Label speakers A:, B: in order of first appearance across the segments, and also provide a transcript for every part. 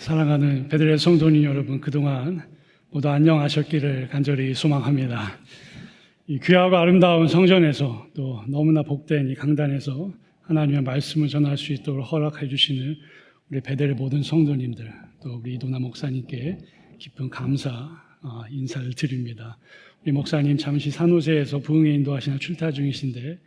A: 사랑하는 베들레헴 성도님 여러분, 그동안 모두 안녕하셨기를 간절히 소망합니다. 이 귀하고 아름다운 성전에서 또 너무나 복된 이 강단에서 하나님의 말씀을 전할 수 있도록 허락해 주시는 우리 베델의 모든 성도님들, 또 우리 이도나 목사님께 깊은 감사 인사를 드립니다. 우리 목사님 잠시 산호세에서 부흥회 인도하시는 출타 중이신데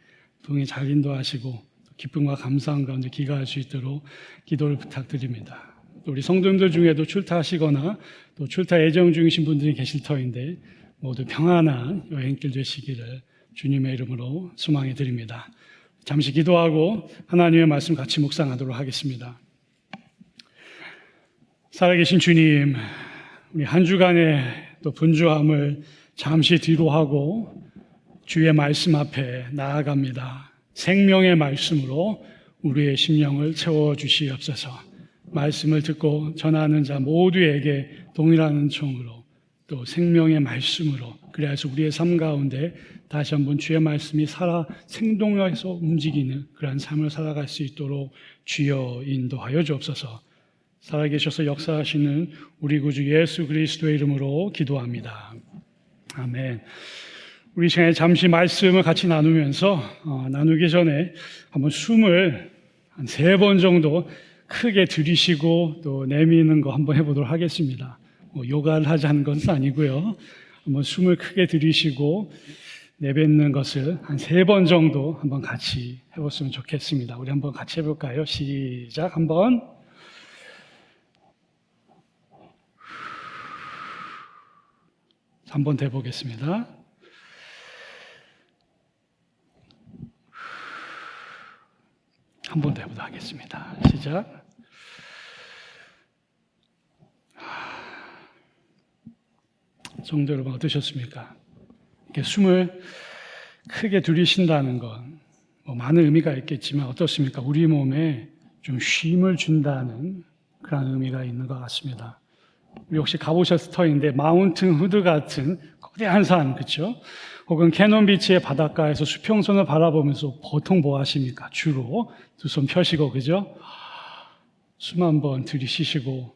A: 부흥회 잘 인도하시고 기쁨과 감사한 가운데 귀가할 수 있도록 기도를 부탁드립니다. 또 우리 성도님들 중에도 출타하시거나 또 출타 예정 중이신 분들이 계실 터인데 모두 평안한 여행길 되시기를 주님의 이름으로 소망해 드립니다. 잠시 기도하고 하나님의 말씀 같이 묵상하도록 하겠습니다. 살아계신 주님, 우리 한 주간의 또 분주함을 잠시 뒤로 하고 주의 말씀 앞에 나아갑니다. 생명의 말씀으로 우리의 심령을 채워주시옵소서. 말씀을 듣고 전하는 자 모두에게 동일한 은총으로 또 생명의 말씀으로, 그래서 우리의 삶 가운데 다시 한번 주의 말씀이 살아 생동해서 움직이는 그러한 삶을 살아갈 수 있도록 주여 인도하여 주옵소서. 살아계셔서 역사하시는 우리 구주 예수 그리스도의 이름으로 기도합니다. 아멘. 우리 시간에 잠시 말씀을 같이 나누기 전에 한번 숨을 한 3번 정도 크게 들이쉬고 또 내미는 거 한번 해보도록 하겠습니다. 요가를 하자는 것은 아니고요. 한번 숨을 크게 들이쉬고 내뱉는 것을 한 3번 정도 한번 같이 해봤으면 좋겠습니다. 우리 한번 같이 해볼까요? 시작. 한번. 한번 더 해보겠습니다. 한 번 더 해보도록 하겠습니다. 시작. 성도 여러분 어떠셨습니까? 이렇게 숨을 크게 들이쉰다는 건 많은 의미가 있겠지만 어떻습니까? 우리 몸에 좀 쉼을 준다는 그런 의미가 있는 것 같습니다. 우리 혹시 가보셨을 터인데 마운틴 후드 같은 거대한 산, 그렇죠? 혹은 캐논 비치의 바닷가에서 수평선을 바라보면서 보통 뭐 하십니까? 주로 두 손 펴시고, 그죠? 숨 한번 들이쉬시고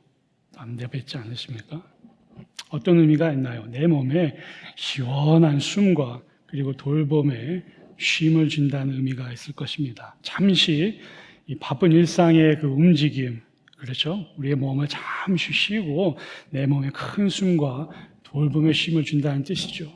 A: 안 내뱉지 않으십니까? 어떤 의미가 있나요? 내 몸에 시원한 숨과 그리고 돌봄에 쉼을 준다는 의미가 있을 것입니다. 잠시 이 바쁜 일상의 그 움직임, 그렇죠? 우리의 몸을 잠시 쉬고 내 몸에 큰 숨과 돌봄에 쉼을 준다는 뜻이죠.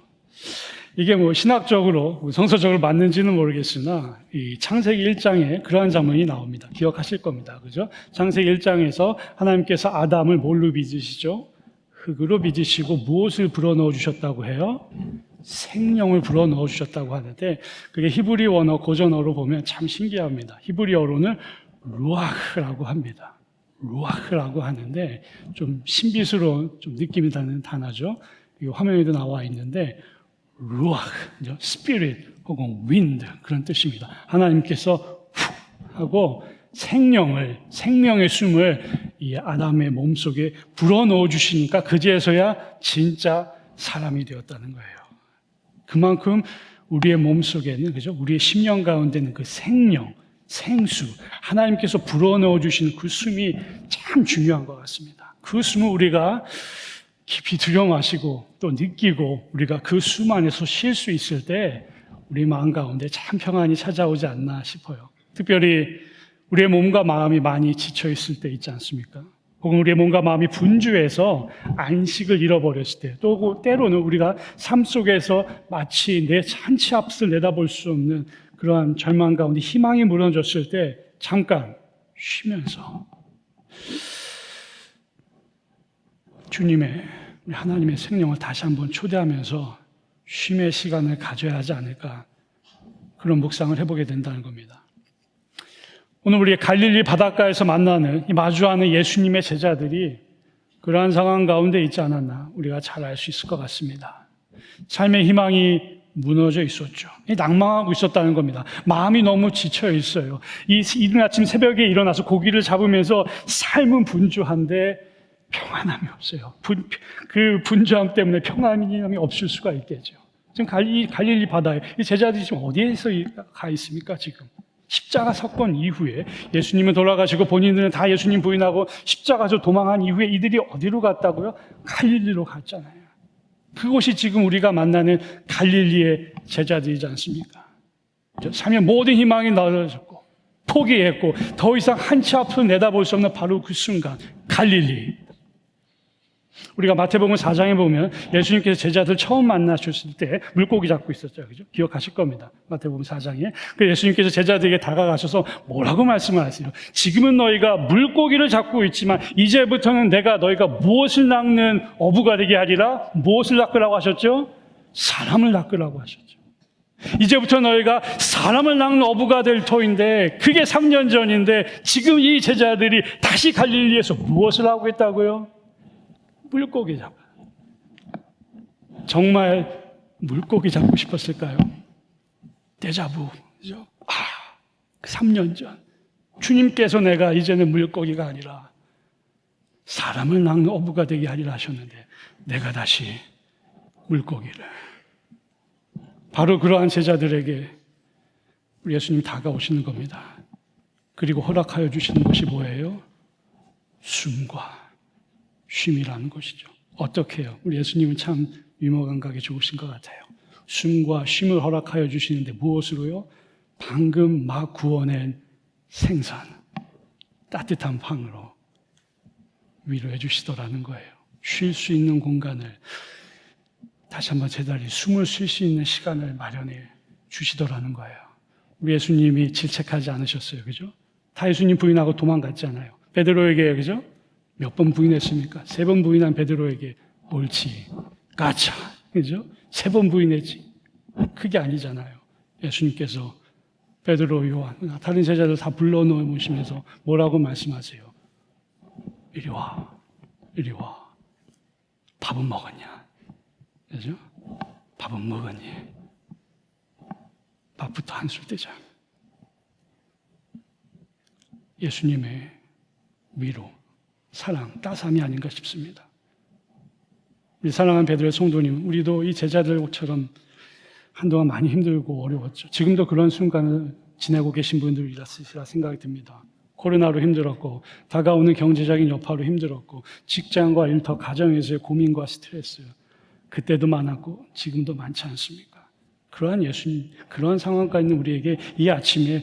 A: 이게 신학적으로, 성서적으로 맞는지는 모르겠으나 이 창세기 1장에 그러한 장면이 나옵니다. 기억하실 겁니다. 그죠? 창세기 1장에서 하나님께서 아담을 뭘로 빚으시죠? 흙으로 빚으시고 무엇을 불어넣어 주셨다고 해요? 생명을 불어넣어 주셨다고 하는데 그게 히브리 원어 고전어로 보면 참 신기합니다. 히브리어로는 루아흐라고 합니다. 루아흐라고 하는데 좀 신비스러운 좀 느낌이 나는 단어죠. 이 화면에도 나와 있는데 루아흐, 스피릿 혹은 윈드 그런 뜻입니다. 하나님께서 후 하고 생명의 숨을 이 아담의 몸속에 불어넣어 주시니까 그제서야 진짜 사람이 되었다는 거예요. 그만큼 우리의 몸속에는, 그죠? 우리의 심령 가운데는 그 생명, 생수, 하나님께서 불어넣어 주시는 그 숨이 참 중요한 것 같습니다. 그 숨을 우리가 깊이 들여 마시고 또 느끼고 우리가 그 숨 안에서 쉴 수 있을 때 우리 마음 가운데 참 평안이 찾아오지 않나 싶어요. 특별히 우리의 몸과 마음이 많이 지쳐 있을 때 있지 않습니까? 혹은 우리의 몸과 마음이 분주해서 안식을 잃어버렸을 때, 또 때로는 우리가 삶 속에서 마치 내 한치 앞을 내다볼 수 없는 그러한 절망 가운데 희망이 무너졌을 때 잠깐 쉬면서 주님의, 하나님의 생명을 다시 한번 초대하면서 쉼의 시간을 가져야 하지 않을까, 그런 묵상을 해보게 된다는 겁니다. 오늘 우리 갈릴리 바닷가에서 만나는, 마주하는 예수님의 제자들이 그러한 상황 가운데 있지 않았나 우리가 잘 알 수 있을 것 같습니다. 삶의 희망이 무너져 있었죠. 낭망하고 있었다는 겁니다. 마음이 너무 지쳐 있어요. 이른 아침 새벽에 일어나서 고기를 잡으면서 삶은 분주한데 평안함이 없어요. 그 분주함 때문에 평안함이 없을 수가 있겠죠. 지금 갈릴리 바다에 이 제자들이 지금 어디에서 가 있습니까? 지금 십자가 사건 이후에 예수님은 돌아가시고 본인들은 다 예수님 부인하고 십자가에서 도망한 이후에 이들이 어디로 갔다고요? 갈릴리로 갔잖아요. 그곳이 지금 우리가 만나는 갈릴리의 제자들이지 않습니까? 삶의 모든 희망이 떨어졌고 포기했고 더 이상 한치 앞으로 내다볼 수 없는 바로 그 순간, 갈릴리. 우리가 마태복음 4장에 보면 예수님께서 제자들 처음 만나셨을 때 물고기 잡고 있었죠. 그죠? 기억하실 겁니다. 마태복음 4장에. 그 예수님께서 제자들에게 다가가셔서 뭐라고 말씀을 하세요? 지금은 너희가 물고기를 잡고 있지만 이제부터는 내가 너희가 무엇을 낚는 어부가 되게 하리라. 무엇을 낚으라고 하셨죠? 사람을 낚으라고 하셨죠. 이제부터 너희가 사람을 낚는 어부가 될 터인데 그게 3년 전인데 지금 이 제자들이 다시 갈릴리에서 무엇을 하고 있다고요? 물고기 잡아. 정말 물고기 잡고 싶었을까요? 데자부. 그죠? 3년 전. 주님께서 내가 이제는 물고기가 아니라 사람을 낚는 어부가 되게 하리라 하셨는데 내가 다시 물고기를. 바로 그러한 제자들에게 우리 예수님이 다가오시는 겁니다. 그리고 허락하여 주시는 것이 뭐예요? 숨과 쉼이라는 것이죠. 어떻게 해요? 우리 예수님은 참 유머 감각이 좋으신 것 같아요. 숨과 쉼을 허락하여 주시는데 무엇으로요? 방금 막 구워낸 생선, 따뜻한 빵으로 위로해 주시더라는 거예요. 쉴 수 있는 공간을, 다시 한번 제자리 숨을 쉴 수 있는 시간을 마련해 주시더라는 거예요. 우리 예수님이 질책하지 않으셨어요. 그죠? 다 예수님 부인하고 도망갔잖아요. 베드로에게, 그죠? 몇 번 부인했습니까? 3번 부인한 베드로에게 옳지, 까차, 그죠? 3번 부인했지. 그게 아니잖아요. 예수님께서 베드로, 요한, 다른 제자들 다 불러놓으시면서 뭐라고 말씀하세요? 이리 와, 이리 와. 밥은 먹었냐? 그죠? 밥은 먹었니? 밥부터 한술 떼자. 예수님의 위로, 사랑, 따삼이 아닌가 싶습니다. 우리 사랑하는 베드로의 성도님, 우리도 이 제자들처럼 한동안 많이 힘들고 어려웠죠. 지금도 그런 순간을 지내고 계신 분들이라 생각이 듭니다. 코로나로 힘들었고, 다가오는 경제적인 여파로 힘들었고, 직장과 일터, 가정에서의 고민과 스트레스, 그때도 많았고 지금도 많지 않습니까? 그러한 예수님, 그러한 상황가 있는 우리에게 이 아침에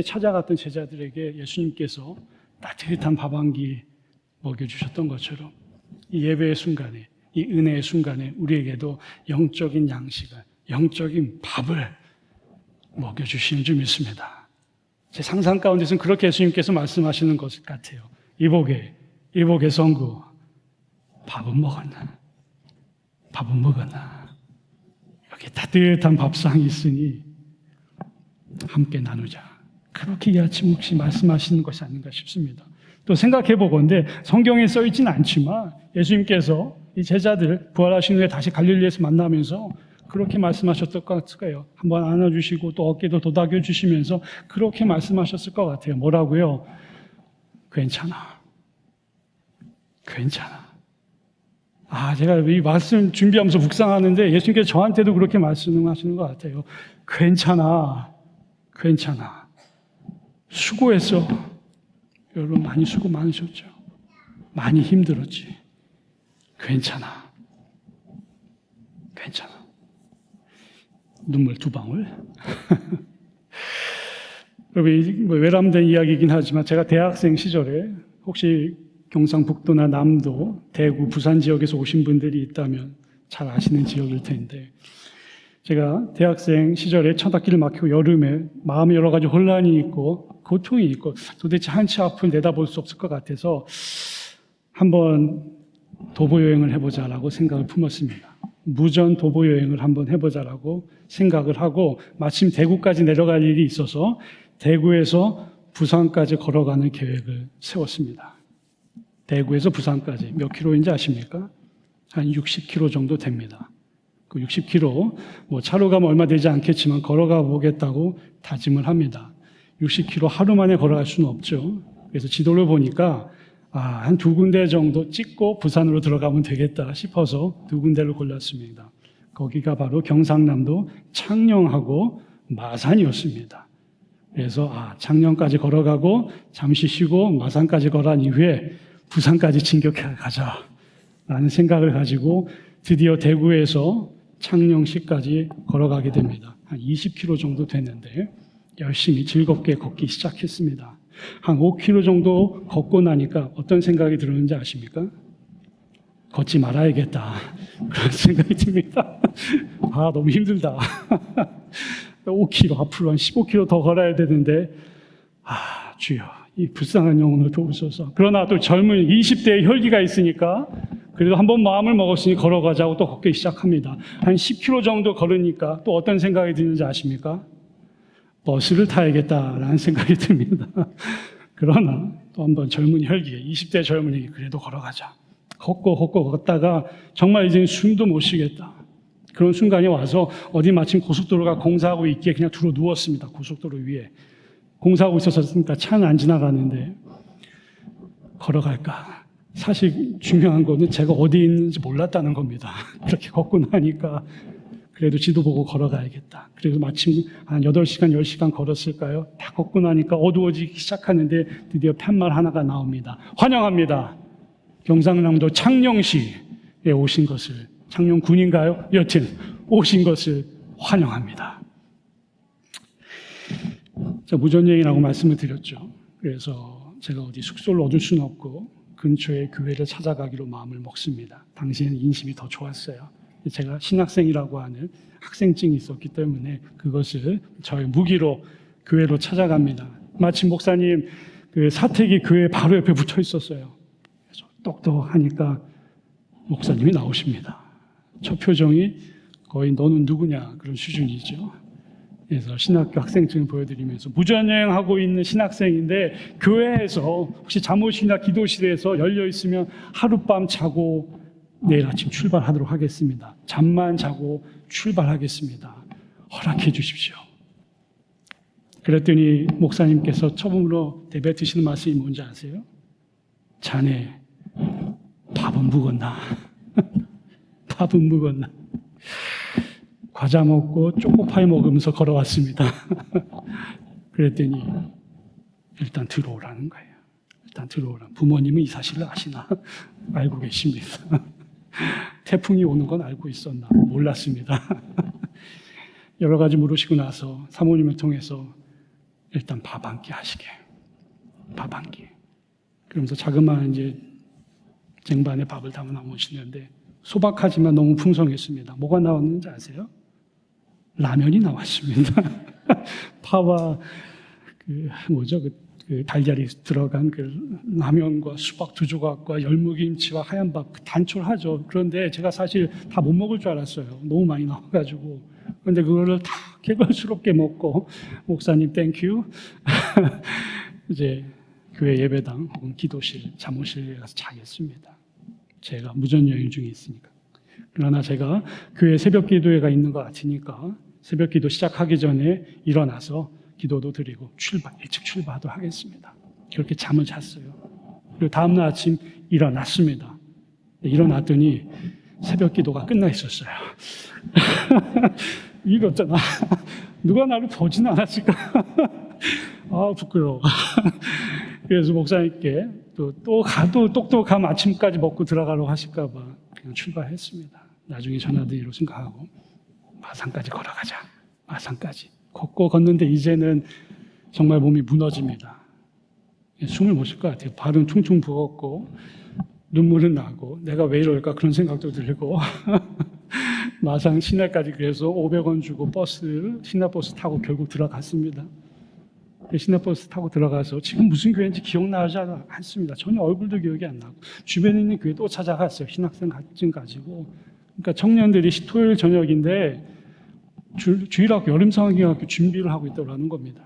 A: 찾아갔던 제자들에게 예수님께서 따뜻한 밥 한 끼 먹여주셨던 것처럼 이 예배의 순간에, 이 은혜의 순간에 우리에게도 영적인 양식을, 영적인 밥을 먹여주시는 줄 믿습니다. 제 상상 가운데서는 그렇게 예수님께서 말씀하시는 것 같아요. 이복의 성구, 밥은 먹었나? 밥은 먹었나? 여기 따뜻한 밥상이 있으니 함께 나누자. 그렇게 이 아침 혹시 말씀하시는 것이 아닌가 싶습니다. 또 생각해 보건대 성경에 써 있지는 않지만 예수님께서 이 제자들 부활하신 후에 다시 갈릴리에서 만나면서 그렇게 말씀하셨을 것 같아요. 한번 안아주시고 또 어깨도 도닥여 주시면서 그렇게 말씀하셨을 것 같아요. 뭐라고요? 괜찮아. 괜찮아. 제가 이 말씀 준비하면서 묵상하는데 예수님께서 저한테도 그렇게 말씀하시는 것 같아요. 괜찮아. 괜찮아. 수고했어. 여러분 많이 수고 많으셨죠? 많이 힘들었지. 괜찮아. 괜찮아. 눈물 2방울. 여러분, 외람된 이야기이긴 하지만 제가 대학생 시절에 혹시 경상북도나 남도, 대구, 부산 지역에서 오신 분들이 있다면 잘 아시는 지역일 텐데 제가 대학생 시절에 첫 학기를 마치고 여름에 마음에 여러 가지 혼란이 있고 고통이 있고 도대체 한치 앞을 내다볼 수 없을 것 같아서 한번 도보 여행을 해보자라고 생각을 품었습니다. 무전 도보 여행을 한번 해보자라고 생각을 하고 마침 대구까지 내려갈 일이 있어서 대구에서 부산까지 걸어가는 계획을 세웠습니다. 대구에서 부산까지 몇 킬로인지 아십니까? 한 60킬로 정도 됩니다. 그 60킬로, 차로 가면 얼마 되지 않겠지만 걸어가 보겠다고 다짐을 합니다. 60킬로 하루 만에 걸어갈 수는 없죠. 그래서 지도를 보니까 한 2군데 정도 찍고 부산으로 들어가면 되겠다 싶어서 2군데를 골랐습니다. 거기가 바로 경상남도 창녕하고 마산이었습니다. 그래서 창녕까지 걸어가고 잠시 쉬고 마산까지 걸어간 이후에 부산까지 진격해 가자 라는 생각을 가지고 드디어 대구에서 창녕시까지 걸어가게 됩니다. 한 20km 정도 됐는데 열심히 즐겁게 걷기 시작했습니다. 한 5km 정도 걷고 나니까 어떤 생각이 들었는지 아십니까? 걷지 말아야겠다 그런 생각이 듭니다. 너무 힘들다. 5km 앞으로 한 15km 더 걸어야 되는데 주여 이 불쌍한 영혼을 도우소서. 그러나 또 젊은 20대의 혈기가 있으니까 그래도 한번 마음을 먹었으니 걸어가자고 또 걷기 시작합니다. 한 10km 정도 걸으니까 또 어떤 생각이 드는지 아십니까? 버스를 타야겠다라는 생각이 듭니다. 그러나 또 한번 젊은 혈기에 20대 젊은이 그래도 걸어가자. 걷고 걷다가 정말 이제 숨도 못 쉬겠다. 그런 순간이 와서 어디 마침 고속도로가 공사하고 있기에 그냥 들어 누웠습니다. 고속도로 위에. 공사하고 있었으니까 차는 안 지나가는데 걸어갈까? 사실 중요한 거는 제가 어디 있는지 몰랐다는 겁니다. 그렇게 걷고 나니까 그래도 지도 보고 걸어가야겠다. 그래서 마침 한 8시간, 10시간 걸었을까요? 다 걷고 나니까 어두워지기 시작하는데 드디어 팻말 하나가 나옵니다. 환영합니다. 경상남도 창녕시에 오신 것을, 창녕군인가요? 여튼 오신 것을 환영합니다. 무전여행이라고 말씀을 드렸죠. 그래서 제가 어디 숙소를 얻을 수는 없고 근처의 교회를 찾아가기로 마음을 먹습니다. 당시에는 인심이 더 좋았어요. 제가 신학생이라고 하는 학생증이 있었기 때문에 그것을 저의 무기로 교회로 찾아갑니다. 마침 목사님 그 사택이 교회 바로 옆에 붙어 있었어요. 그래서 똑똑하니까 목사님이 나오십니다. 첫 표정이 거의 너는 누구냐 그런 수준이죠. 그래서 신학교 학생증을 보여드리면서 무전여행하고 있는 신학생인데 교회에서 혹시 잠옷이나 기도실에서 열려 있으면 하룻밤 자고 내일 아침 출발하도록 하겠습니다. 잠만 자고 출발하겠습니다. 허락해 주십시오. 그랬더니 목사님께서 처음으로 내뱉으시는 말씀이 뭔지 아세요? 자네 밥은 묵었나? 밥은 묵었나? 과자 먹고 초코파이 먹으면서 걸어왔습니다. 그랬더니 일단 들어오라는 거예요. 일단 들어오라. 부모님은 이 사실을 아시나? 알고 계십니다. 태풍이 오는 건 알고 있었나? 몰랐습니다. 여러 가지 물으시고 나서 사모님을 통해서 일단 밥 한 끼 하시게. 밥 한 끼. 그러면서 자그마한 이제 쟁반에 밥을 담아 놓으시는데 소박하지만 너무 풍성했습니다. 뭐가 나왔는지 아세요? 라면이 나왔습니다. 파와 그 달걀이 들어간 그 라면과 수박 2조각과 열무김치와 하얀 밥 단촐하죠. 그런데 제가 사실 다 못 먹을 줄 알았어요. 너무 많이 나와가지고. 그런데 그거를 다 개걸스럽게 먹고 목사님 땡큐. 이제 교회 예배당 혹은 기도실, 잠옷실에 가서 자겠습니다. 제가 무전여행 중에 있으니까. 그러나 제가 교회 새벽 기도회가 있는 것 같으니까 새벽 기도 시작하기 전에 일어나서 기도도 드리고 일찍 출발하도록 하겠습니다. 그렇게 잠을 잤어요. 그리고 다음날 아침 일어났습니다. 일어났더니 새벽 기도가 끝나 있었어요. 이거잖아. 누가 나를 보진 않았을까? 부끄러워. 그래서 목사님께 또 가도 똑똑하면 아침까지 먹고 들어가려고 하실까봐 그냥 출발했습니다. 나중에 전화드리려고 생각하고 마산까지 걸어가자. 마산까지. 걷고 걷는데 이제는 정말 몸이 무너집니다. 숨을 못 쉴 것 같아요. 발은 퉁퉁 부었고 눈물은 나고 내가 왜 이럴까 그런 생각도 들고 마산 시내까지 그래서 500원 주고 시내버스 타고 결국 들어갔습니다. 시내버스 타고 들어가서 지금 무슨 교회인지 기억나지 않습니다. 전혀 얼굴도 기억이 안 나고 주변에 있는 교회 또 찾아갔어요. 신학생 같은 가지고. 그러니까 청년들이 토요일 저녁인데 주일학교 여름성학교 준비를 하고 있다고 하는 겁니다.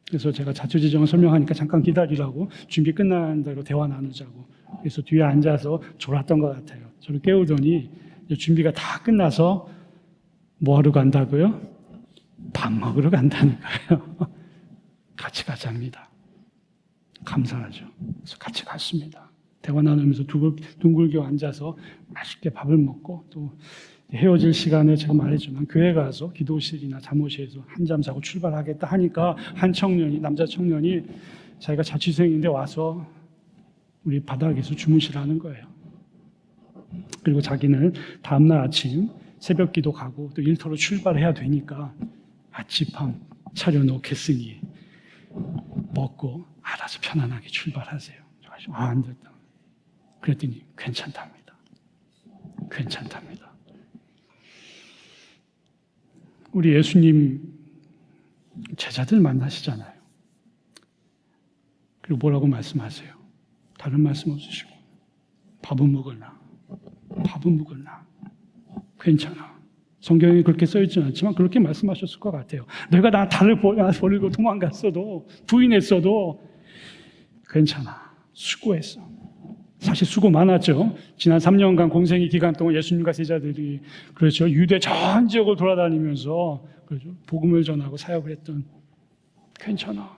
A: 그래서 제가 자초지정을 설명하니까 잠깐 기다리라고 준비 끝난 대로 대화 나누자고. 그래서 뒤에 앉아서 졸았던 것 같아요. 저를 깨우더니 준비가 다 끝나서 뭐 하러 간다고요? 밥 먹으러 간다는 거예요. 같이 가자입니다. 감사하죠. 그래서 같이 갔습니다. 대화 나누면서 둥글게 앉아서 맛있게 밥을 먹고 또 헤어질 시간에 제가 말했지만 교회 가서 기도실이나 잠옷실에서 한잠 자고 출발하겠다 하니까 한 청년이, 남자 청년이 자기가 자취생인데 와서 우리 바닥에서 주무시라는 거예요. 그리고 자기는 다음날 아침 새벽 기도 가고 또 일터로 출발해야 되니까 아침밥 차려놓겠으니 먹고 알아서 편안하게 출발하세요. 안 됐다. 그랬더니 괜찮답니다. 괜찮답니다. 우리 예수님 제자들 만나시잖아요. 그리고 뭐라고 말씀하세요? 다른 말씀 없으시고 밥은 먹을나? 밥은 먹을나? 괜찮아. 성경에 그렇게 써있지는 않지만 그렇게 말씀하셨을 것 같아요. 내가 나 달을 버리고 도망갔어도 부인했어도 괜찮아. 수고했어. 사실 수고 많았죠. 지난 3년간 공생의 기간 동안 예수님과 제자들이 그렇죠. 유대 전 지역을 돌아다니면서 그렇죠. 복음을 전하고 사역을 했던 괜찮아.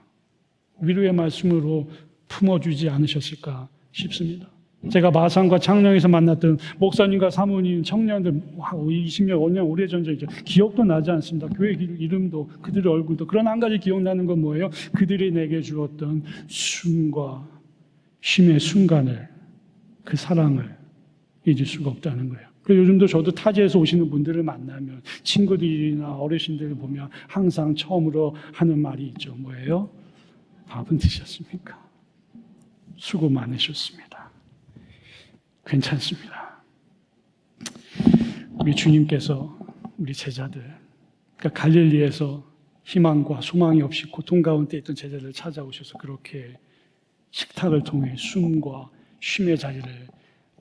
A: 위로의 말씀으로 품어주지 않으셨을까 싶습니다. 제가 마산과 창녕에서 만났던 목사님과 사모님, 청년들 20년, 5년 오래전이죠. 기억도 나지 않습니다. 교회 이름도 그들의 얼굴도. 그러나 한 가지 기억나는 건 뭐예요? 그들이 내게 주었던 숨과 쉼의 순간을, 그 사랑을 잊을 수가 없다는 거예요. 그래서 요즘도 저도 타지에서 오시는 분들을 만나면 친구들이나 어르신들을 보면 항상 처음으로 하는 말이 있죠. 뭐예요? 밥은 드셨습니까? 수고 많으셨습니다. 괜찮습니다. 우리 주님께서 우리 제자들, 그러니까 갈릴리에서 희망과 소망이 없이 고통 가운데 있던 제자들을 찾아오셔서 그렇게 식탁을 통해 숨과 쉼의 자리를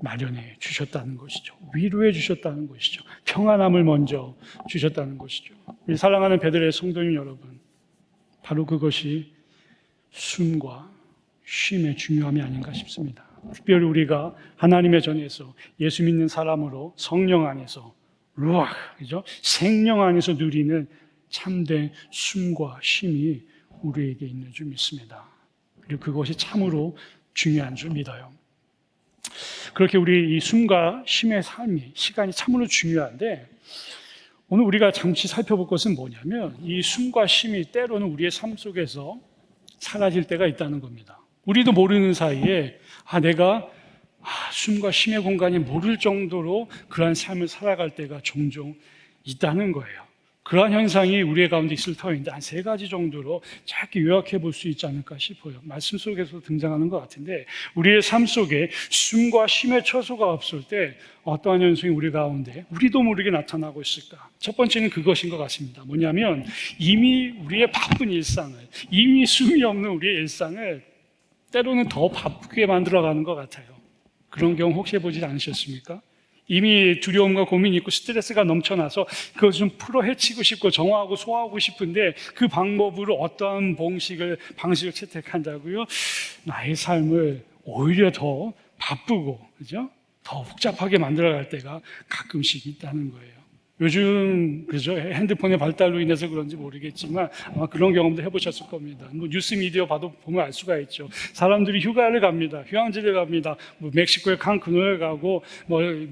A: 마련해 주셨다는 것이죠. 위로해 주셨다는 것이죠. 평안함을 먼저 주셨다는 것이죠. 우리 사랑하는 베들레헴 성도님 여러분, 바로 그것이 숨과 쉼의 중요함이 아닌가 싶습니다. 특별히 우리가 하나님의 전에서 예수 믿는 사람으로 성령 안에서 루ach, 그죠? 생명 안에서 누리는 참된 숨과 쉼이 우리에게 있는 줄 믿습니다. 그리고 그것이 참으로 중요한 줄 믿어요. 그렇게 우리 이 숨과 쉼의 삶이, 시간이 참으로 중요한데 오늘 우리가 잠시 살펴볼 것은 뭐냐면 이 숨과 쉼이 때로는 우리의 삶 속에서 사라질 때가 있다는 겁니다. 우리도 모르는 사이에 내가 숨과 쉼의 공간이 모를 정도로 그러한 삶을 살아갈 때가 종종 있다는 거예요. 그러한 현상이 우리의 가운데 있을 터인데 한 3가지 정도로 짧게 요약해 볼 수 있지 않을까 싶어요. 말씀 속에서 등장하는 것 같은데 우리의 삶 속에 숨과 쉼의 처소가 없을 때 어떠한 현상이 우리 가운데 우리도 모르게 나타나고 있을까? 첫 번째는 그것인 것 같습니다. 뭐냐면 이미 우리의 바쁜 일상을, 이미 숨이 없는 우리의 일상을 때로는 더 바쁘게 만들어가는 것 같아요. 그런 경우 혹시 해보지 않으셨습니까? 이미 두려움과 고민이 있고 스트레스가 넘쳐나서 그것을 좀 풀어 헤치고 싶고 정화하고 소화하고 싶은데 그 방법으로 어떠한 방식을 채택한다고요? 나의 삶을 오히려 더 바쁘고, 그죠? 더 복잡하게 만들어갈 때가 가끔씩 있다는 거예요. 요즘, 그죠? 핸드폰의 발달로 인해서 그런지 모르겠지만 아마 그런 경험도 해보셨을 겁니다. 뉴스 미디어 보면 알 수가 있죠. 사람들이 휴가를 갑니다. 휴양지를 갑니다. 멕시코의 칸쿤을 가고,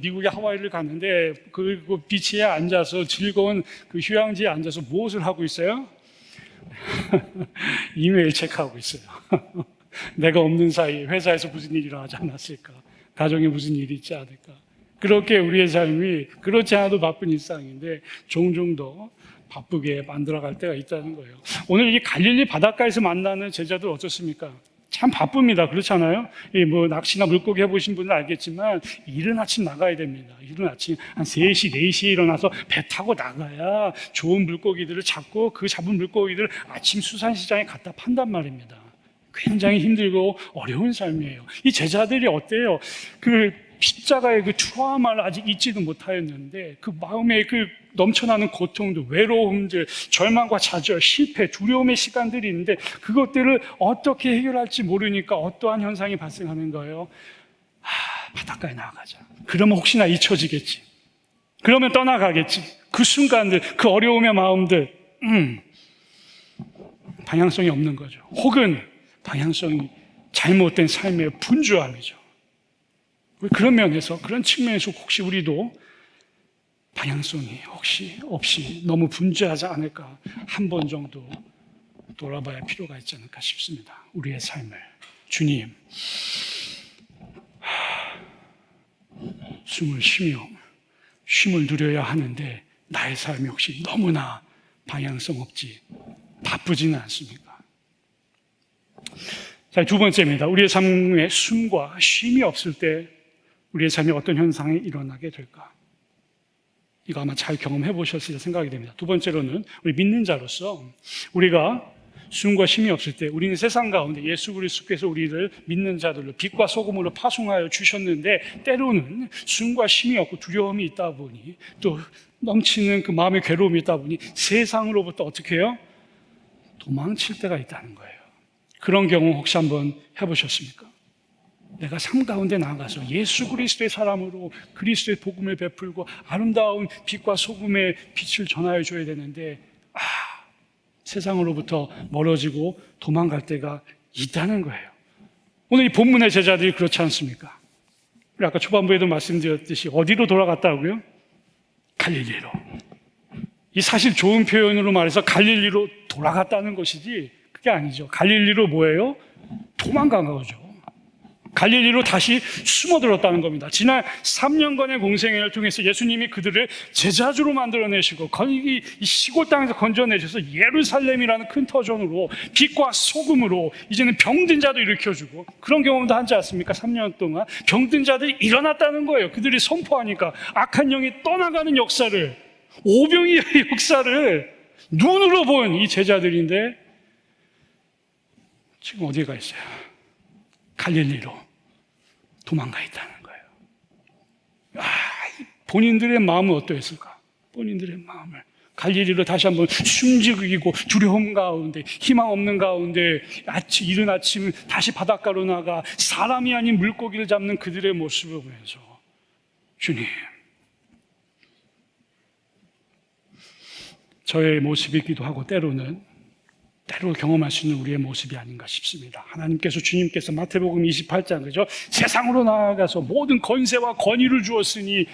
A: 미국의 하와이를 갔는데, 그리고 비치에 앉아서 즐거운 그 휴양지에 앉아서 무엇을 하고 있어요? 이메일 체크하고 있어요. 내가 없는 사이에 회사에서 무슨 일이 일어나지 않았을까? 가정에 무슨 일이 있지 않을까? 그렇게 우리의 삶이 그렇지 않아도 바쁜 일상인데 종종 더 바쁘게 만들어갈 때가 있다는 거예요. 오늘 이 갈릴리 바닷가에서 만나는 제자들 어떻습니까? 참 바쁩니다. 그렇잖아요? 낚시나 물고기 해보신 분은 알겠지만 이른 아침 나가야 됩니다. 이른 아침 한 3시, 4시에 일어나서 배 타고 나가야 좋은 물고기들을 잡고 그 잡은 물고기들을 아침 수산시장에 갖다 판단 말입니다. 굉장히 힘들고 어려운 삶이에요. 이 제자들이 어때요? 십자가의 그 트라우마를 아직 잊지도 못하였는데 그 마음에 그 넘쳐나는 고통들, 외로움들, 절망과 좌절, 실패, 두려움의 시간들이 있는데 그것들을 어떻게 해결할지 모르니까 어떠한 현상이 발생하는 거예요? 바닷가에 나가자. 그러면 혹시나 잊혀지겠지. 그러면 떠나가겠지. 그 순간들, 그 어려움의 마음들, 방향성이 없는 거죠. 혹은 방향성이 잘못된 삶의 분주함이죠. 그런 면에서, 그런 측면에서 혹시 우리도 방향성이 혹시 없이 너무 분주하지 않을까, 한 번 정도 돌아봐야 필요가 있지 않을까 싶습니다. 우리의 삶을. 주님, 숨을 쉬며 쉼을 누려야 하는데 나의 삶이 혹시 너무나 방향성 없지, 바쁘지는 않습니까? 자, 두 번째입니다. 우리의 삶에 숨과 쉼이 없을 때 우리의 삶에 어떤 현상이 일어나게 될까? 이거 아마 잘 경험해 보셨을 생각이 됩니다. 두 번째로는 우리 믿는 자로서 우리가 숨과 쉼이 없을 때 우리는 세상 가운데 예수 그리스도께서 우리를 믿는 자들로 빛과 소금으로 파송하여 주셨는데, 때로는 숨과 쉼이 없고 두려움이 있다 보니, 또 넘치는 그 마음의 괴로움이 있다 보니 세상으로부터 어떻게 해요? 도망칠 때가 있다는 거예요. 그런 경험 혹시 한번 해보셨습니까? 내가 삶 가운데 나아가서 예수 그리스도의 사람으로 그리스도의 복음을 베풀고 아름다운 빛과 소금의 빛을 전하여 줘야 되는데, 세상으로부터 멀어지고 도망갈 때가 있다는 거예요. 오늘 이 본문의 제자들이 그렇지 않습니까? 우리 아까 초반부에도 말씀드렸듯이 어디로 돌아갔다고요? 갈릴리로. 이 사실 좋은 표현으로 말해서 갈릴리로 돌아갔다는 것이지 그게 아니죠. 갈릴리로 뭐예요? 도망간 거죠. 갈릴리로 다시 숨어들었다는 겁니다. 지난 3년간의 공생애를 통해서 예수님이 그들을 제자주로 만들어내시고 이 시골 땅에서 건져내셔서 예루살렘이라는 큰 터전으로 빛과 소금으로 이제는 병든 자도 일으켜주고, 그런 경험도 하지 않습니까? 3년 동안 병든 자들이 일어났다는 거예요. 그들이 선포하니까 악한 영이 떠나가는 역사를, 오병이의 역사를 눈으로 본 이 제자들인데 지금 어디에 가 있어요? 갈릴리로 도망가 있다는 거예요. 본인들의 마음은 어떠했을까? 본인들의 마음을 갈릴리로 다시 한번 숨지기고 두려움 가운데, 희망 없는 가운데 이른 아침 다시 바닷가로 나가 사람이 아닌 물고기를 잡는 그들의 모습을 보면서, 주님, 저의 모습이기도 하고 때로 경험할 수 있는 우리의 모습이 아닌가 싶습니다. 하나님께서, 주님께서 마태복음 28장, 그죠? 세상으로 나아가서 모든 권세와 권위를 주었으니,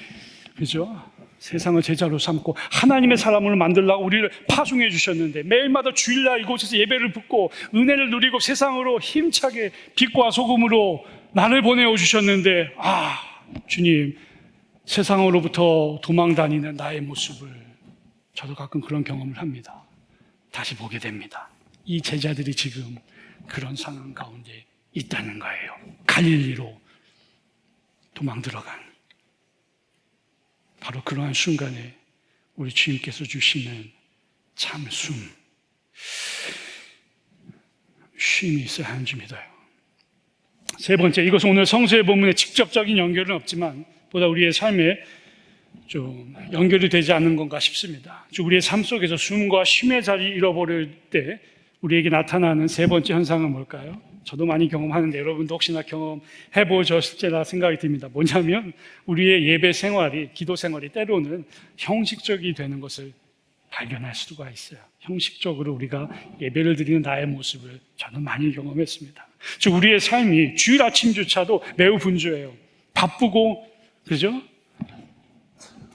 A: 그죠? 세상을 제자로 삼고 하나님의 사람을 만들려고 우리를 파송해 주셨는데, 매일마다 주일날 이곳에서 예배를 듣고 은혜를 누리고 세상으로 힘차게 빛과 소금으로 나를 보내어 주셨는데, 주님, 세상으로부터 도망 다니는 나의 모습을 저도 가끔 그런 경험을 합니다. 다시 보게 됩니다. 이 제자들이 지금 그런 상황 가운데 있다는 거예요. 갈릴리로 도망 들어간, 바로 그러한 순간에 우리 주님께서 주시는 참 쉼이 있어야 하는 줄 믿어요. 세 번째, 이것은 오늘 성서의 본문에 직접적인 연결은 없지만 보다 우리의 삶에 좀 연결이 되지 않는 건가 싶습니다. 우리의 삶 속에서 숨과 쉼의 자리 잃어버릴 때 우리에게 나타나는 세 번째 현상은 뭘까요? 저도 많이 경험하는데 여러분도 혹시나 경험해 보셨을지라 생각이 듭니다. 뭐냐면 우리의 예배 생활이, 기도 생활이 때로는 형식적이 되는 것을 발견할 수가 있어요. 형식적으로 우리가 예배를 드리는 나의 모습을 저는 많이 경험했습니다. 즉 우리의 삶이 주일 아침조차도 매우 분주해요. 바쁘고, 그죠?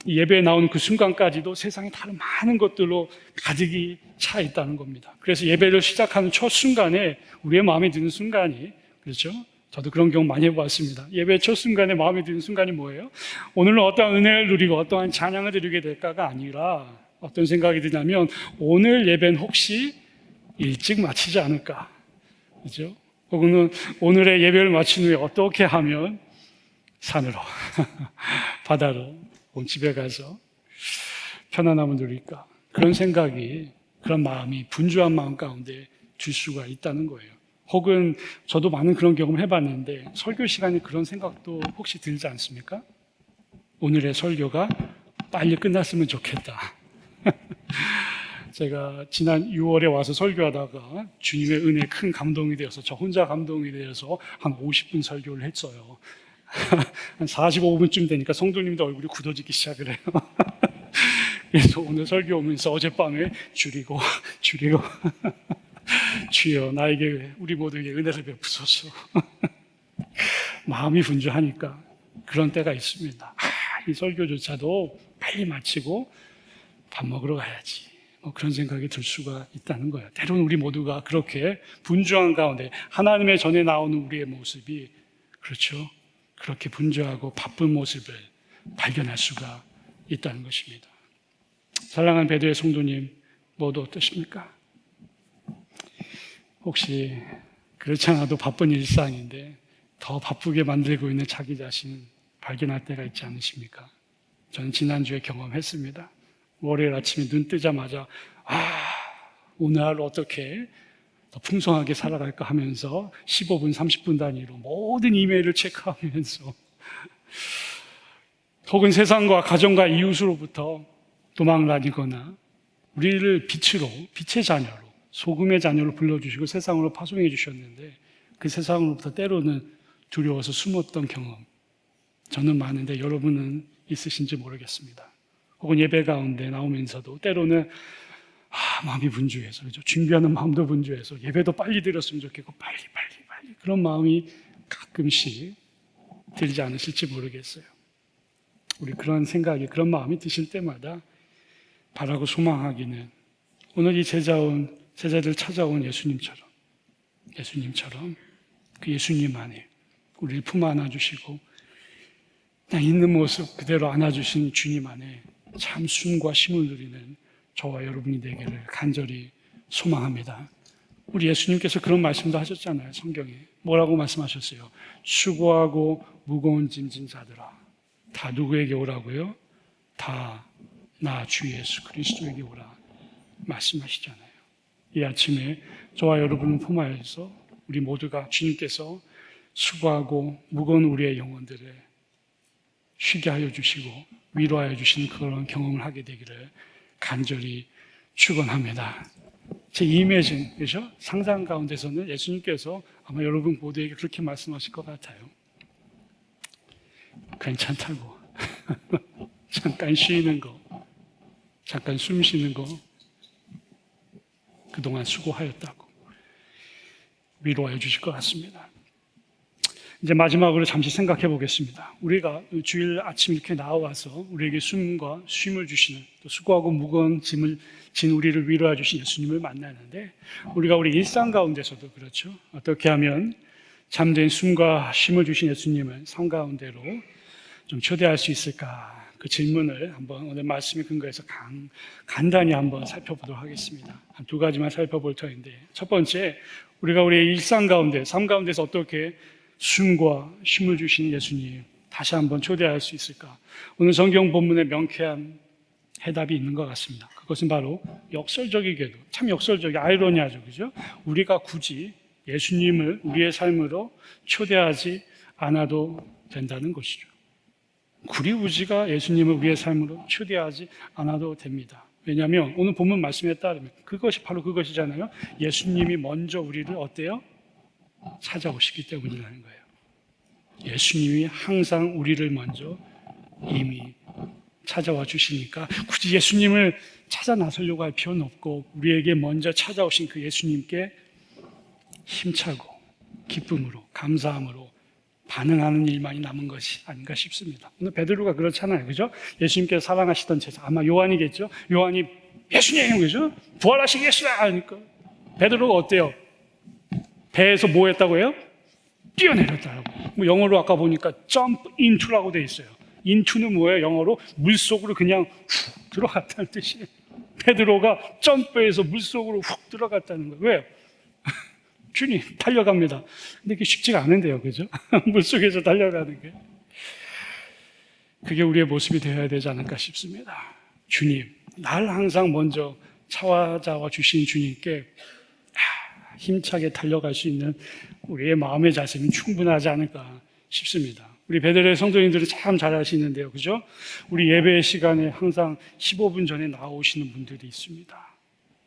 A: 예배에 나오는 그 순간까지도 세상에 다른 많은 것들로 가득이 차 있다는 겁니다. 그래서 예배를 시작하는 첫 순간에 우리의 마음에 드는 순간이, 그렇죠? 저도 그런 경험 많이 해봤습니다. 예배 첫 순간에 마음에 드는 순간이 뭐예요? 오늘은 어떠한 은혜를 누리고 어떠한 찬양을 드리게 될까가 아니라 어떤 생각이 드냐면, 오늘 예배는 혹시 일찍 마치지 않을까? 그렇죠? 혹은 오늘의 예배를 마친 후에 어떻게 하면 산으로 바다로 집에 가서 편안함을 누릴까? 그런 생각이, 그런 마음이, 분주한 마음 가운데 들 수가 있다는 거예요. 혹은 저도 많은 그런 경험을 해봤는데 설교 시간에 그런 생각도 혹시 들지 않습니까? 오늘의 설교가 빨리 끝났으면 좋겠다. 제가 지난 6월에 와서 설교하다가 주님의 은혜에 큰 감동이 되어서 저 혼자 감동이 되어서 한 50분 설교를 했어요. 한 45분쯤 되니까 성도님도 얼굴이 굳어지기 시작을 해요. 그래서 오늘 설교 오면서 어젯밤에 줄이고 주여 나에게, 우리 모두에게 은혜를 베푸소서. 마음이 분주하니까 그런 때가 있습니다. 이 설교조차도 빨리 마치고 밥 먹으러 가야지. 그런 생각이 들 수가 있다는 거예요. 때로는 우리 모두가 그렇게 분주한 가운데 하나님의 전에 나오는 우리의 모습이 그렇죠. 그렇게 분주하고 바쁜 모습을 발견할 수가 있다는 것입니다. 사랑하는 베드로의 성도님 모두 어떠십니까? 혹시 그렇지 않아도 바쁜 일상인데 더 바쁘게 만들고 있는 자기 자신 발견할 때가 있지 않으십니까? 저는 지난주에 경험했습니다. 월요일 아침에 눈 뜨자마자 오늘 하루 어떻게 더 풍성하게 살아갈까 하면서 15분, 30분 단위로 모든 이메일을 체크하면서 혹은 세상과 가정과 이웃으로부터 도망다니거나 우리를 빛으로, 빛의 자녀로, 소금의 자녀로 불러주시고 세상으로 파송해 주셨는데 그 세상으로부터 때로는 두려워서 숨었던 경험 저는 많은데 여러분은 있으신지 모르겠습니다. 혹은 예배 가운데 나오면서도 때로는 마음이 분주해서 그렇죠? 준비하는 마음도 분주해서 예배도 빨리 드렸으면 좋겠고 빨리 그런 마음이 가끔씩 들지 않으실지 모르겠어요. 우리 그런 생각이 그런 마음이 드실 때마다 바라고 소망하기는 오늘 이 제자들 찾아온 예수님처럼 그 예수님 안에 우리를 품 안아주시고 그냥 있는 모습 그대로 안아주신 주님 안에 참 숨과 쉼을 누리는 저와 여러분이 되기를 간절히 소망합니다. 우리 예수님께서 그런 말씀도 하셨잖아요. 성경에 뭐라고 말씀하셨어요? 수고하고 무거운 짐진 자들아 다 누구에게 오라고요? 다 나 주 예수 그리스도에게 오라 말씀하시잖아요. 이 아침에 저와 여러분을 품하여서 우리 모두가 주님께서 수고하고 무거운 우리의 영혼들을 쉬게 하여 주시고 위로하여 주시는 그런 경험을 하게 되기를 간절히 축원합니다. 제 이미지, 그렇죠? 상상 가운데서는 예수님께서 아마 여러분 모두에게 그렇게 말씀하실 것 같아요. 괜찮다고. 잠깐 쉬는 거, 잠깐 숨 쉬는 거, 그동안 수고하였다고 위로하여 주실 것 같습니다. 이제 마지막으로 잠시 생각해 보겠습니다. 우리가 주일 아침 이렇게 나와서 우리에게 숨과 쉼을 주시는 또 수고하고 무거운 짐을 진 우리를 위로해 주신 예수님을 만나는데 우리가 우리 일상 가운데서도 그렇죠. 어떻게 하면 잠든 숨과 쉼을 주신 예수님을 삶 가운데로 좀 초대할 수 있을까? 그 질문을 한번 오늘 말씀에 근거해서 간단히 한번 살펴보도록 하겠습니다. 한 두 가지만 살펴볼 터인데 첫 번째, 우리가 우리의 일상 가운데, 삶 가운데서 어떻게 숨과 쉼을 주시는 예수님 다시 한번 초대할 수 있을까? 오늘 성경 본문에 명쾌한 해답이 있는 것 같습니다. 그것은 바로 역설적이게도 참 역설적이 아이러니하죠, 그죠? 우리가 굳이 예수님을 우리의 삶으로 초대하지 않아도 된다는 것이죠. 구리우지가 예수님을 우리의 삶으로 초대하지 않아도 됩니다. 왜냐하면 오늘 본문 말씀에 따르면 그것이 바로 그것이잖아요. 예수님이 먼저 우리를 어때요? 찾아오시기 때문이라는 거예요. 예수님이 항상 우리를 먼저 이미 찾아와 주시니까 굳이 예수님을 찾아 나서려고 할 필요는 없고 우리에게 먼저 찾아오신 그 예수님께 힘차고 기쁨으로 감사함으로 반응하는 일만이 남은 것이 아닌가 싶습니다. 오늘 베드로가 그렇잖아요, 그죠? 예수님께서 사랑하시던 제자 아마 요한이겠죠? 요한이 예수님, 그죠? 부활하시겠으라 하니까 베드로가 어때요? 배에서 뭐 했다고 해요? 뛰어내렸다고. 영어로 아까 보니까 jump into라고 돼 있어요. into는 뭐예요? 영어로 물속으로 그냥 훅 들어갔다는 뜻이에요. 베드로가 점프해서 물속으로 훅 들어갔다는 거예요. 왜요? 주님 달려갑니다. 근데 그게 쉽지가 않은데요, 그죠? 물속에서 달려가는 게. 그게 우리의 모습이 되어야 되지 않을까 싶습니다. 주님, 날 항상 먼저 찾아와 주신 주님께 힘차게 달려갈 수 있는 우리의 마음의 자세는 충분하지 않을까 싶습니다. 우리 베드로의 성도님들은 참 잘 아시는데요, 그죠? 우리 예배 시간에 항상 15분 전에 나오시는 분들이 있습니다.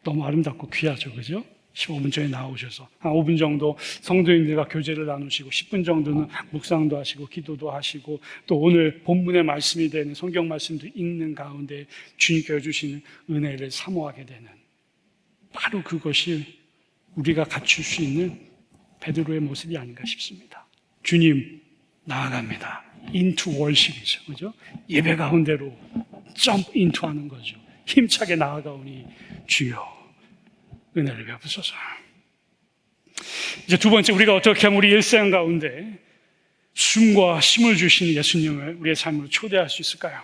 A: 너무 아름답고 귀하죠, 그죠? 15분 전에 나오셔서 한 5분 정도 성도님들과 교제를 나누시고 10분 정도는 묵상도 하시고 기도도 하시고 또 오늘 본문의 말씀이 되는 성경 말씀도 읽는 가운데 주님께서 주시는 은혜를 사모하게 되는 바로 그것이 우리가 갖출 수 있는 베드로의 모습이 아닌가 싶습니다. 주님 나아갑니다. into worship이죠, 그죠? 예배 가운데로 jump into 하는 거죠. 힘차게 나아가오니 주여 은혜를 베푸소서. 이제 두 번째, 우리가 어떻게 하면 우리 일생 가운데 숨과 힘을 주시는 예수님을 우리의 삶으로 초대할 수 있을까요?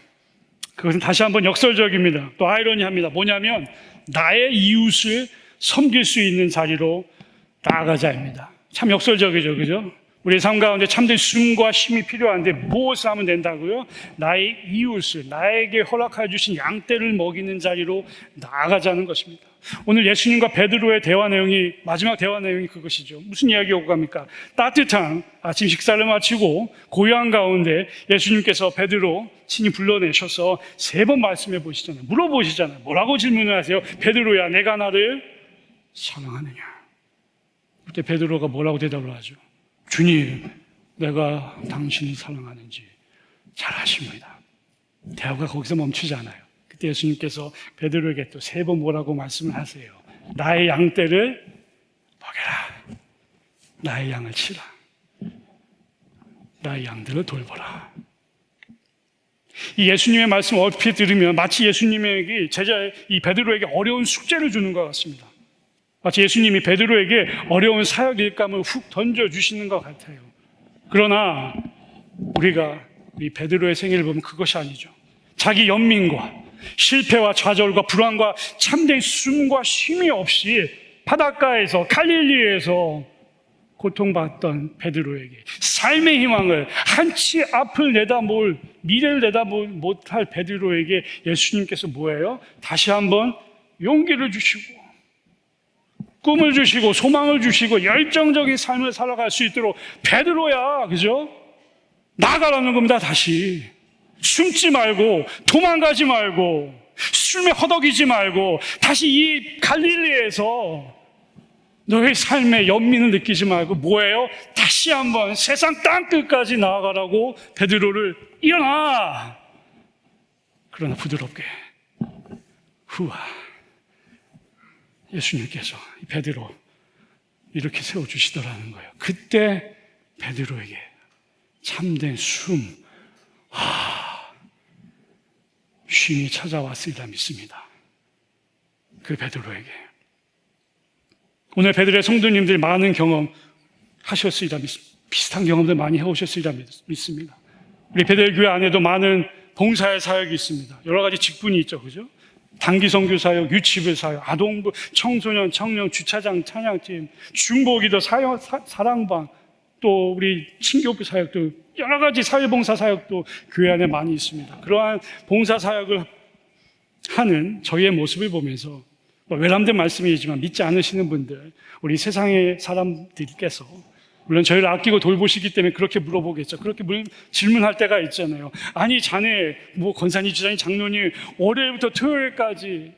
A: 그것은 다시 한번 역설적입니다. 또 아이러니합니다. 뭐냐면 나의 이웃을 섬길 수 있는 자리로 나아가자입니다. 참 역설적이죠, 그죠? 우리의 삶 가운데 참된 숨과 힘이 필요한데 무엇을 하면 된다고요? 나의 이웃을, 나에게 허락하여 주신 양떼를 먹이는 자리로 나아가자는 것입니다. 오늘 예수님과 베드로의 대화 내용이, 마지막 대화 내용이 그것이죠. 무슨 이야기 오고 갑니까? 따뜻한 아침 식사를 마치고 고요한 가운데 예수님께서 베드로 친히 불러내셔서 3번 말씀해 보시잖아요. 물어보시잖아요. 뭐라고 질문을 하세요? 베드로야, 내가 나를 사랑하느냐? 그때 베드로가 뭐라고 대답을 하죠? 주님, 내가 당신을 사랑하는지 잘 아십니다. 대화가 거기서 멈추지 않아요. 그때 예수님께서 베드로에게 또 3번 뭐라고 말씀을 하세요? 나의 양떼를 먹여라. 나의 양을 치라. 나의 양들을 돌보라. 이 예수님의 말씀을 얼핏 들으면 마치 예수님에게 이 베드로에게 어려운 숙제를 주는 것 같습니다. 마치 예수님이 베드로에게 어려운 사역 일감을 훅 던져주시는 것 같아요. 그러나 우리가 이 베드로의 생애를 보면 그것이 아니죠. 자기 연민과 실패와 좌절과 불안과 참된 숨과 쉼이 없이 바닷가에서 갈릴리에서 고통받던 베드로에게 삶의 희망을, 한치 앞을 내다볼, 미래를 내다볼 못할 베드로에게 예수님께서 뭐예요? 다시 한번 용기를 주시고 꿈을 주시고 소망을 주시고 열정적인 삶을 살아갈 수 있도록 베드로야, 그죠? 나가라는 겁니다. 다시 숨지 말고 도망가지 말고 숨에 허덕이지 말고 다시 이 갈릴리에서 너의 삶의 연민을 느끼지 말고 뭐예요? 다시 한번 세상 땅끝까지 나아가라고 베드로를 일어나. 그러나 부드럽게 후아 예수님께서 베드로 이렇게 세워주시더라는 거예요. 그때 베드로에게 참된 쉼이 찾아왔으리라 믿습니다. 그 베드로에게. 오늘 베드로의 성도님들 많은 경험 하셨으리라 믿습니다. 비슷한 경험들 많이 해오셨으리라 믿습니다. 우리 베드로 교회 안에도 많은 봉사의 사역이 있습니다. 여러 가지 직분이 있죠, 그죠? 단기 선교 사역, 유치부 사역, 아동부, 청소년, 청년, 주차장, 찬양팀, 중보기도 사랑방, 또 우리 친교부 사역도 여러 가지 사회봉사 사역도 교회 안에 많이 있습니다. 그러한 봉사 사역을 하는 저희의 모습을 보면서 외람된 말씀이지만 믿지 않으시는 분들, 우리 세상의 사람들께서 물론 저희를 아끼고 돌보시기 때문에 그렇게 물어보겠죠. 그렇게 질문할 때가 있잖아요. 아니 자네 권사님, 주장님, 장로님 월요일부터 토요일까지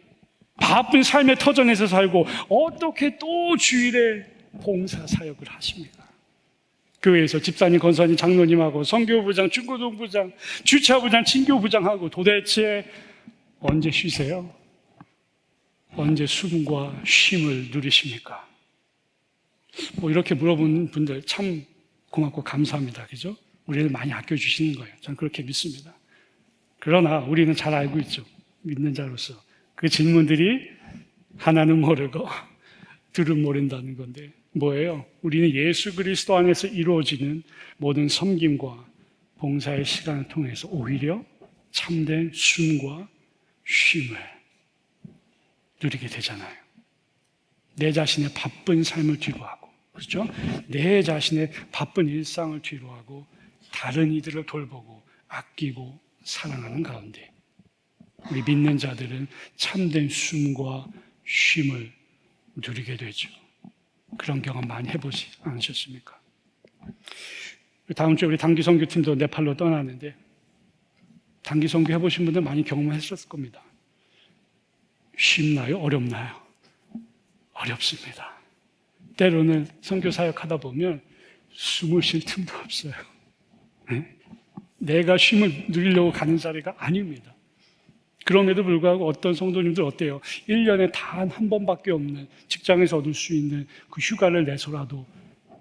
A: 바쁜 삶의 터전에서 살고 어떻게 또 주일에 봉사 사역을 하십니까? 교회에서 집사님, 권사님, 장로님하고 선교부장, 중고등부장, 주차부장, 친교부장하고 도대체 언제 쉬세요? 언제 숨과 쉼을 누리십니까? 이렇게 물어보는 분들 참 고맙고 감사합니다. 그죠? 우리를 많이 아껴주시는 거예요. 저는 그렇게 믿습니다. 그러나 우리는 잘 알고 있죠. 믿는 자로서. 그 질문들이 하나는 모르고 둘은 모른다는 건데 뭐예요? 우리는 예수 그리스도 안에서 이루어지는 모든 섬김과 봉사의 시간을 통해서 오히려 참된 숨과 쉼을 누리게 되잖아요. 내 자신의 바쁜 삶을 뒤로하고, 그렇죠? 내 자신의 바쁜 일상을 뒤로하고 다른 이들을 돌보고 아끼고 사랑하는 가운데 우리 믿는 자들은 참된 숨과 쉼을 누리게 되죠. 그런 경험 많이 해보지 않으셨습니까? 다음 주에 우리 단기 선교팀도 네팔로 떠나는데 단기 선교 해보신 분들 많이 경험했었을 겁니다. 쉽나요? 어렵나요? 어렵습니다. 때로는 선교 사역하다 보면 숨을 쉴 틈도 없어요. 네? 내가 쉼을 누리려고 가는 자리가 아닙니다. 그럼에도 불구하고 어떤 성도님들 어때요? 1년에 단 한 번밖에 없는 직장에서 얻을 수 있는 그 휴가를 내서라도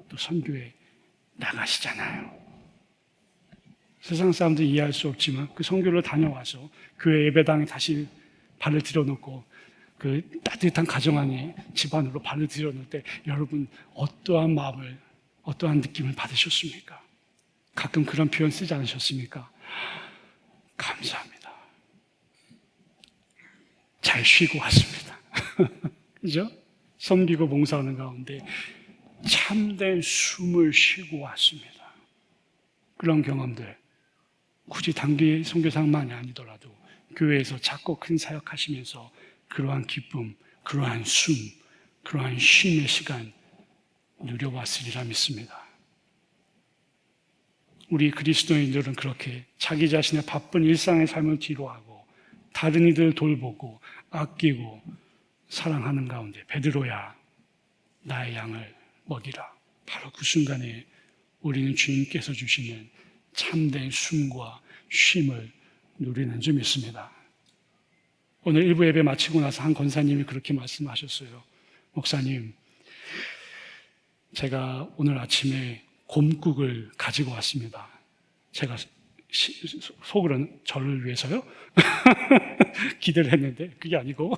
A: 또 선교에 나가시잖아요. 세상 사람들이 이해할 수 없지만 그 선교를 다녀와서 교회 예배당에 다시 발을 들여놓고 그 따뜻한 가정 안에 집안으로 발을 들여놓을 때 여러분 어떠한 마음을, 어떠한 느낌을 받으셨습니까? 가끔 그런 표현 쓰지 않으셨습니까? 감사합니다. 잘 쉬고 왔습니다. 그죠? 섬기고 봉사하는 가운데 참된 숨을 쉬고 왔습니다. 그런 경험들, 굳이 단기 선교사만이 아니더라도 교회에서 작고 큰 사역하시면서 그러한 기쁨, 그러한 숨, 그러한 쉼의 시간 누려봤으리라 믿습니다. 우리 그리스도인들은 그렇게 자기 자신의 바쁜 일상의 삶을 뒤로하고 다른 이들을 돌보고 아끼고 사랑하는 가운데 베드로야 나의 양을 먹이라. 바로 그 순간에 우리는 주님께서 주시는 참된 숨과 쉼을 누리는 줄 믿습니다. 오늘 일부 예배 마치고 나서 한 권사님이 그렇게 말씀하셨어요. 목사님, 제가 오늘 아침에 곰국을 가지고 왔습니다. 제가 속으로는 저를 위해서요? 기대를 했는데 그게 아니고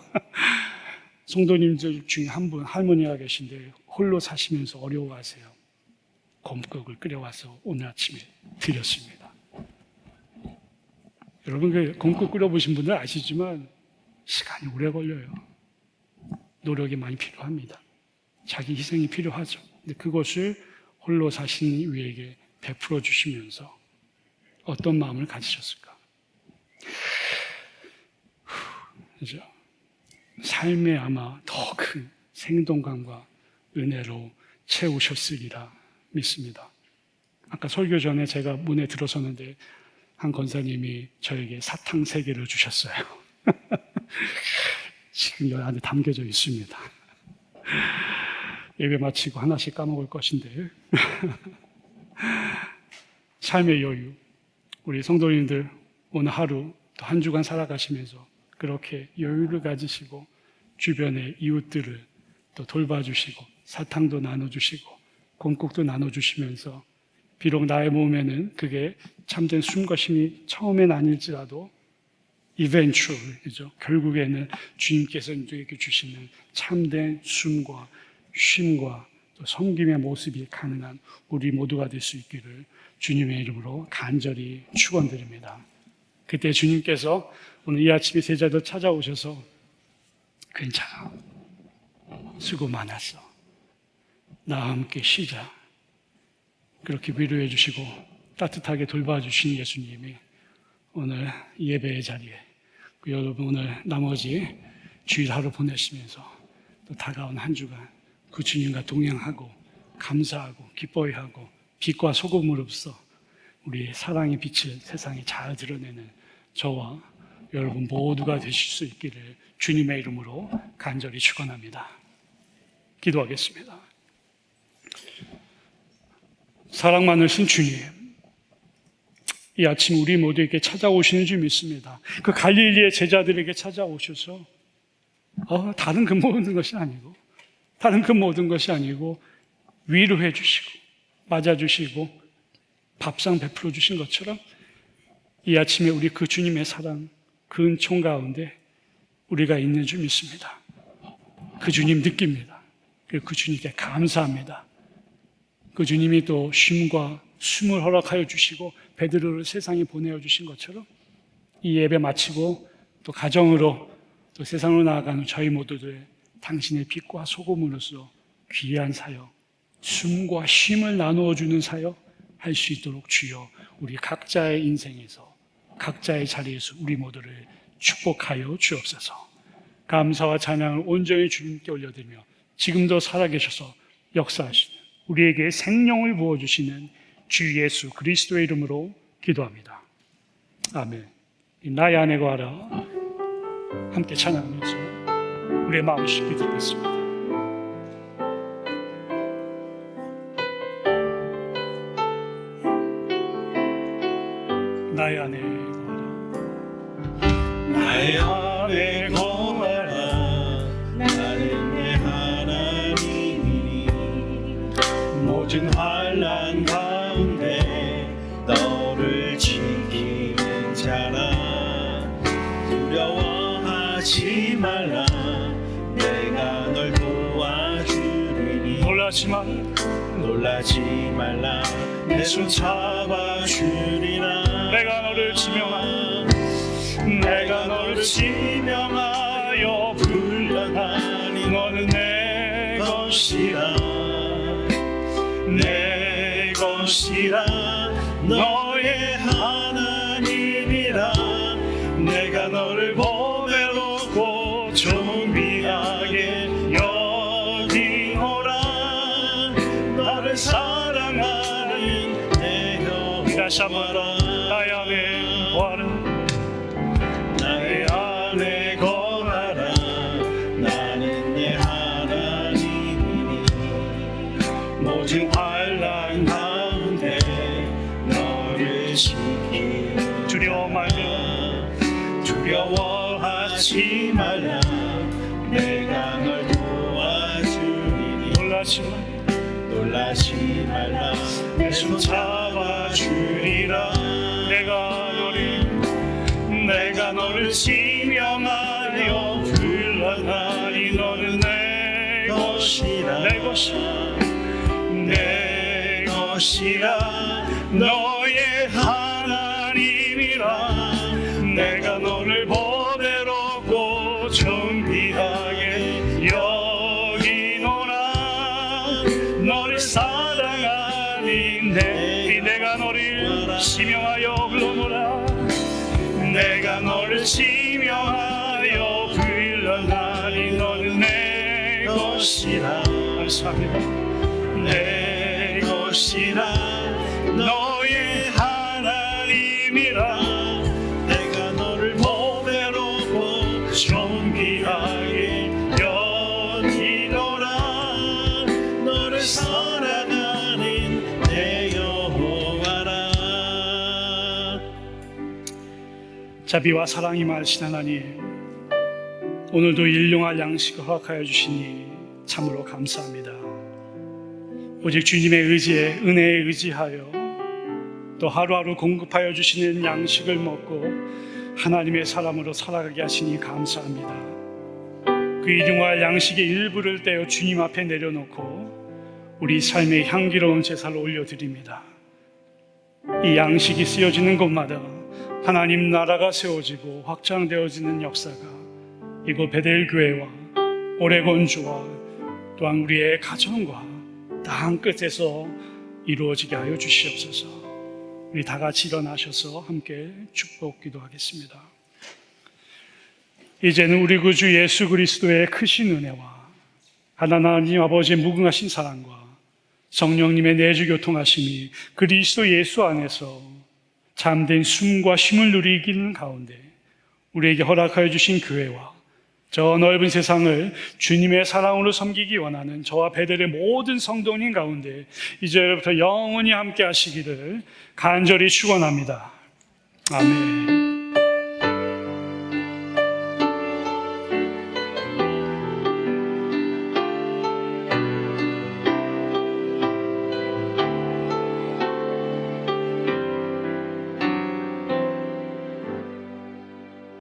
A: 성도님들 중에 한 분, 할머니가 계신데 홀로 사시면서 어려워하세요. 곰국을 끓여와서 오늘 아침에 드렸습니다. 여러분, 그 곰국 끓여보신 분들 아시지만 시간이 오래 걸려요. 노력이 많이 필요합니다. 자기 희생이 필요하죠. 근데 그것을 홀로 사신 이에게 베풀어 주시면서 어떤 마음을 가지셨을까? 그죠? 삶에 아마 더 큰 생동감과 은혜로 채우셨으리라 믿습니다. 아까 설교 전에 제가 문에 들어섰는데 한 권사님이 저에게 사탕 3개를 주셨어요. 지금 여기 안에 담겨져 있습니다. 예배 마치고 하나씩 까먹을 것인데 삶의 여유, 우리 성도님들 오늘 하루 또 한 주간 살아가시면서 그렇게 여유를 가지시고 주변의 이웃들을 또 돌봐주시고 사탕도 나눠주시고 곰국도 나눠주시면서 비록 나의 몸에는 그게 참된 숨과 쉼이 처음엔 아닐지라도 eventually, 결국에는 주님께서 우리에게 주시는 참된 숨과 쉼과 또 섬김의 모습이 가능한 우리 모두가 될 수 있기를 주님의 이름으로 간절히 축원드립니다. 그때 주님께서 오늘 이 아침에 제자들 찾아오셔서 괜찮아, 수고 많았어, 나와 함께 쉬자, 그렇게 위로해 주시고 따뜻하게 돌봐 주신 예수님이 오늘 예배의 자리에 여러분 오늘 나머지 주일 하루 보내시면서 또 다가온 한 주간 그 주님과 동행하고 감사하고 기뻐해하고 빛과 소금으로서 우리의 사랑의 빛을 세상에 잘 드러내는 저와 여러분 모두가 되실 수 있기를 주님의 이름으로 간절히 축원합니다. 기도하겠습니다. 사랑 많으신 주님, 이 아침 우리 모두에게 찾아오시는 줄 믿습니다. 그 갈릴리의 제자들에게 찾아오셔서 다른 그 모든 것이 아니고 위로해 주시고 맞아주시고 밥상 베풀어 주신 것처럼 이 아침에 우리 그 주님의 사랑, 그 은총 가운데 우리가 있는 줄 믿습니다. 그 주님 느낍니다. 그리고 그 주님께 감사합니다. 그 주님이 또 쉼과 숨을 허락하여 주시고 베드로를 세상에 보내어 주신 것처럼 이 예배 마치고 또 가정으로 또 세상으로 나아가는 저희 모두들 당신의 빛과 소금으로서 귀한 사역, 숨과 쉼을 나누어 주는 사역 할 수 있도록 주여 우리 각자의 인생에서 각자의 자리에서 우리 모두를 축복하여 주옵소서. 감사와 찬양을 온전히 주님께 올려드리며 지금도 살아계셔서 역사하시는 우리에게 생명을 부어주시는 주 예수 그리스도의 이름으로 기도합니다. 아멘. 나의 안에 거하라 함께 찬양하면서 우리의 마음을 쉽게 드리겠습니다. 나의 안에 거하라
B: 나의 안에 거하라 나는 내 하나님이니 모든 환난 가운데 너를 지키리 놀라지 말라 내 손 잡아주리라
A: 내가 너를 지명하여
B: 내가 너를 지명하여 불러나니 너는 내 것이라 내 것이라 너의 하나님이라 내가 너를 보배롭고 존귀하게 여기노라 너를 사랑하는 내 여호와라
A: 나의 안에 거하라
B: 나의 안에 거하라 나는 내 하나님이니 모든 환난 가운데 너를 지키리
A: 두려워 말며
B: 두려워하지 말라 내가 널 도와주리니 놀라지 말라 내 손 잡아주리라 내가 너를 지명하여 불러나니 너는 내 것이라 내 것이라 너의 하나님이라 내가 너를 보배롭고 존귀하게 여기노라 너를 사랑하니 내가 너를 지명하여 불러노라 내가 너를 지명하여 불러나니 너는 내 것이라
A: 감사합니다.
B: 내 것이라 너의 하나님이라 내가 너를 보배롭고 존귀하게 여기노라 너를 사랑하는 내 여호와라
A: 자비와 사랑이 많으신 하나님, 오늘도 일용할 양식을 허락하여 주시니 참으로 감사합니다. 오직 주님의 의지에 은혜에 의지하여 또 하루하루 공급하여 주시는 양식을 먹고 하나님의 사람으로 살아가게 하시니 감사합니다. 그 일용할 양식의 일부를 떼어 주님 앞에 내려놓고 우리 삶의 향기로운 제사를 올려드립니다. 이 양식이 쓰여지는 곳마다 하나님 나라가 세워지고 확장되어지는 역사가 이곳 베델교회와 오레곤주와 또한 우리의 가정과 땅 끝에서 이루어지게 하여 주시옵소서. 우리 다 같이 일어나셔서 함께 축복 기도하겠습니다. 이제는 우리 구주 예수 그리스도의 크신 은혜와 하나님 아버지의 무궁하신 사랑과 성령님의 내주 교통하심이 그리스도 예수 안에서 참된 숨과 쉼을 누리기는 가운데 우리에게 허락하여 주신 교회와 저 넓은 세상을 주님의 사랑으로 섬기기 원하는 저와 베델의 모든 성도님 가운데 이제부터 영원히 함께 하시기를 간절히 축원합니다. 아멘.